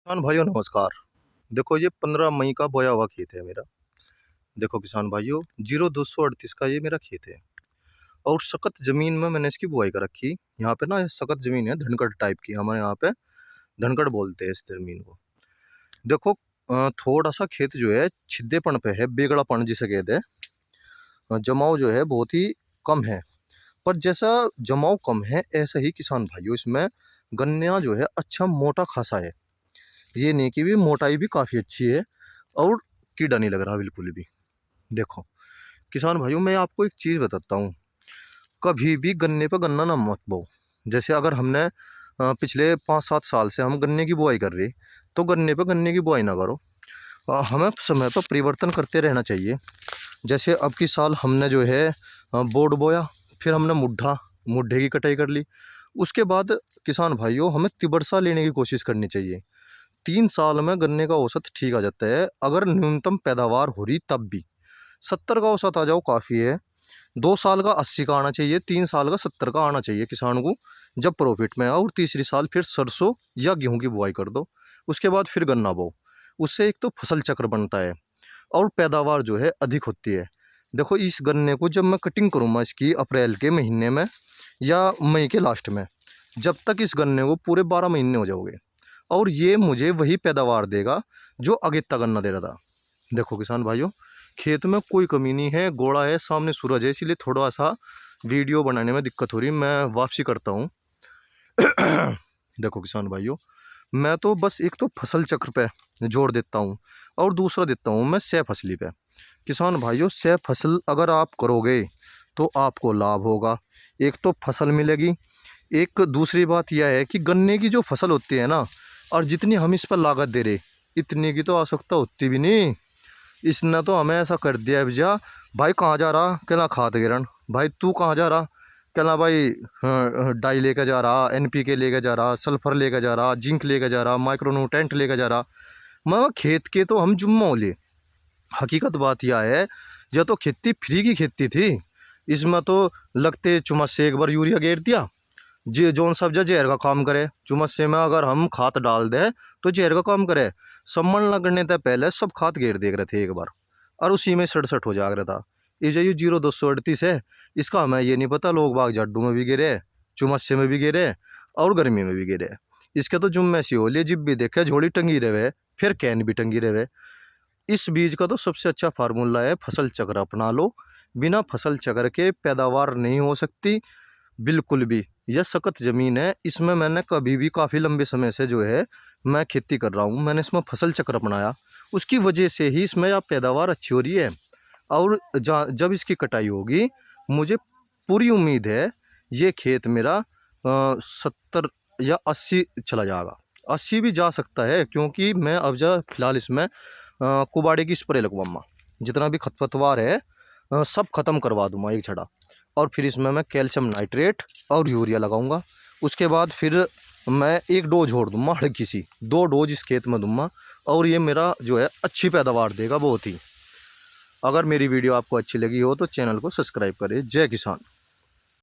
किसान भाइयों नमस्कार। देखो ये 15 मई का बोया हुआ खेत है मेरा। देखो किसान भाइयों 0238 का ये मेरा खेत है और सख्त जमीन में मैंने इसकी बुआई कर रखी। यहाँ पे ना सख्त जमीन है, धनकड़ टाइप की, हमारे यहाँ पे धनकड़ बोलते हैं इस जमीन को। देखो थोड़ा सा खेत जो है छिद्देपन पे है, बेगड़ापन जिसे कहते हैं। जमाव जो है बहुत ही कम है, पर जैसा जमाव कम है ऐसा ही किसान भाइयों इसमें गन्ना जो है अच्छा मोटा खासा है। ये नहीं कि भी मोटाई भी काफ़ी अच्छी है और कीड़ा नहीं लग रहा बिल्कुल भी। देखो किसान भाइयों मैं आपको एक चीज़ बताता हूँ, कभी भी गन्ने पे गन्ना ना मत बो। जैसे अगर हमने पिछले 5-7 साल से हम गन्ने की बुआई कर रही, तो गन्ने पे गन्ने की बुआई ना करो। हमें समय पर परिवर्तन करते रहना चाहिए। जैसे अब की साल हमने जो है बोड़ बोया, फिर हमने मुड्ढे की कटाई कर ली। उसके बाद किसान भाइयों हमें तिबरसा लेने की कोशिश करनी चाहिए। 3 साल में गन्ने का औसत ठीक आ जाता है, अगर न्यूनतम पैदावार हो रही तब भी। 70 का औसत आ जाओ काफ़ी है। 2 साल का 80 का आना चाहिए, 3 साल का 70 का आना चाहिए किसान को, जब प्रॉफिट में है। और तीसरी साल फिर सरसों या गेहूं की बुआई कर दो, उसके बाद फिर गन्ना बो। उससे एक तो फसल चक्र बनता है और पैदावार जो है अधिक होती है। देखो इस गन्ने को जब मैं कटिंग करूँगा इसकी अप्रैल के महीने में या मई के लास्ट में, जब तक इस गन्ने को पूरे 12 महीने हो जाओगे और ये मुझे वही पैदावार देगा जो अगेता गन्ना दे रहा था। देखो किसान भाइयों खेत में कोई कमी नहीं है, गोड़ा है, सामने सूरज है, इसीलिए थोड़ा सा वीडियो बनाने में दिक्कत हो रही, मैं वापसी करता हूँ। देखो किसान भाइयों मैं तो बस एक तो फसल चक्र पे जोर देता हूँ और दूसरा देता हूँ मैं सह फसली पे। किसान भाइयों सह फसल अगर आप करोगे तो आपको लाभ होगा, एक तो फसल मिलेगी, एक दूसरी बात यह है कि गन्ने की जो फसल होती है ना, और जितनी हम इस पर लागत दे रहे इतनी की तो आवश्यकता होती भी नहीं। इसने तो हमें ऐसा कर दिया है भैया, भाई कहाँ जा रहा, कहना खाद गिरन, भाई तू कहाँ जा रहा, कहना भाई डाई लेकर जा रहा, NPK लेकर जा रहा, सल्फर लेकर जा रहा, जिंक लेकर जा रहा, माइक्रोन्यूट्रेंट लेकर जा रहा। मैं खेत के तो हम जुम्मा ले। हकीकत बात यह है, यह तो खेती फ्री की खेती थी। इसमें तो लगते चुमस से एक बार यूरिया गेर दिया, जी जोन सब्जा जहर का काम करे। चुमस्से में अगर हम खाद डाल दें तो जहर का काम करे। सम्मन लगने से पहले सब खाद गेर देख रहे थे एक बार, और उसी में 67 हो जा रहा था। ये जो 0238 है, इसका हमें ये नहीं पता लोग बाग जाडू में भी गिरे, चुमस्से में भी गिरे और गर्मी में भी गिरे। इसके तो जुम्मे सी हो लिए, जिब भी देखे झोली टंगी रहे, फिर कैन भी टंगी रहे। इस बीज का तो सबसे अच्छा फार्मूला है फसल चक्र अपना लो। बिना फसल चक्र के पैदावार नहीं हो सकती बिल्कुल भी। यह सख्त ज़मीन है, इसमें मैंने कभी भी काफ़ी लंबे समय से जो है मैं खेती कर रहा हूँ, मैंने इसमें फसल चक्र अपनाया, उसकी वजह से ही इसमें अब पैदावार अच्छी हो रही है। और जब इसकी कटाई होगी मुझे पूरी उम्मीद है ये खेत मेरा 70 या 80 चला जाएगा, 80 भी जा सकता है, क्योंकि मैं अब फिलहाल इसमें कुबाड़े की स्प्रे लगवाऊँगा। जितना भी खरपतवार है सब खत्म करवा दूँगा एक छड़ा, और फिर इसमें मैं कैल्शियम नाइट्रेट और यूरिया लगाऊंगा। उसके बाद फिर मैं एक डोज छोड़ दूँगा, हल्की सी 2 डोज इस खेत में दूँगा, और ये मेरा जो है अच्छी पैदावार देगा बहुत ही। अगर मेरी वीडियो आपको अच्छी लगी हो तो चैनल को सब्सक्राइब करें। जय किसान।